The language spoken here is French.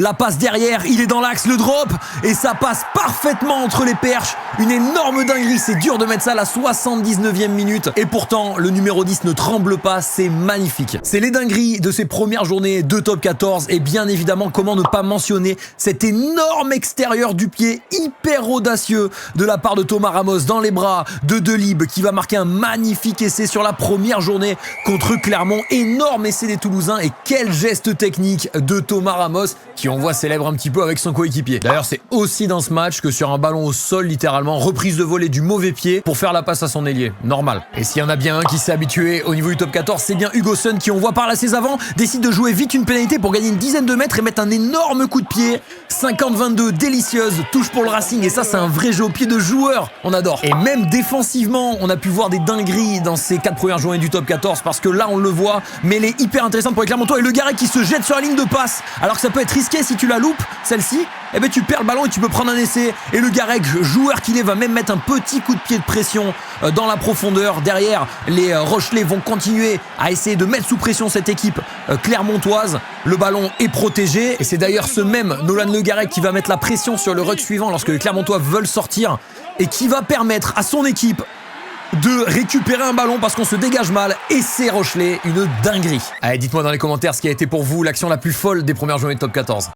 La passe derrière, il est dans l'axe, le drop, et ça passe parfaitement entre les perches. Une énorme dinguerie, c'est dur de mettre ça à la 79e minute. Et pourtant, le numéro 10 ne tremble pas, c'est magnifique. C'est les dingueries de ces premières journées de top 14. Et bien évidemment, comment ne pas mentionner cet énorme extérieur du pied, hyper audacieux de la part de Thomas Ramos dans les bras de Delibes, qui va marquer un magnifique essai sur la première journée contre Clermont. Énorme essai des Toulousains, et quel geste technique de Thomas Ramos, qui on voit célèbre un petit peu avec son coéquipier. D'ailleurs, c'est aussi dans ce match que sur un ballon au sol, littéralement, reprise de volée du mauvais pied pour faire la passe à son ailier. Normal. Et s'il y en a bien un qui s'est habitué au niveau du top 14, c'est bien Hugo Sun, qui on voit par là ses avants, décide de jouer vite une pénalité pour gagner une dizaine de mètres et mettre un énorme coup de pied. 50-22, délicieuse, touche pour le Racing, et ça c'est un vrai jeu au pied de joueur, on adore. Et même défensivement, on a pu voir des dingueries dans ces 4 premières journées du top 14, parce que là on le voit, mais elle est hyper intéressante pour les Clermontois, et le Garec qui se jette sur la ligne de passe, alors que ça peut être risqué si tu la loupes, celle-ci, eh ben tu perds le ballon et tu peux prendre un essai. Et le Garec, joueur qu'il est, va même mettre un petit coup de pied de pression dans la profondeur. Derrière, les Rochelais vont continuer à essayer de mettre sous pression cette équipe clermontoise. Le ballon est protégé, et c'est d'ailleurs ce même Nolan Le Garec qui va mettre la pression sur le ruck suivant lorsque les Clermontois veulent sortir, et qui va permettre à son équipe de récupérer un ballon parce qu'on se dégage mal, et c'est Rochelais, une dinguerie. Allez, dites-moi dans les commentaires ce qui a été pour vous l'action la plus folle des premières journées de top 14.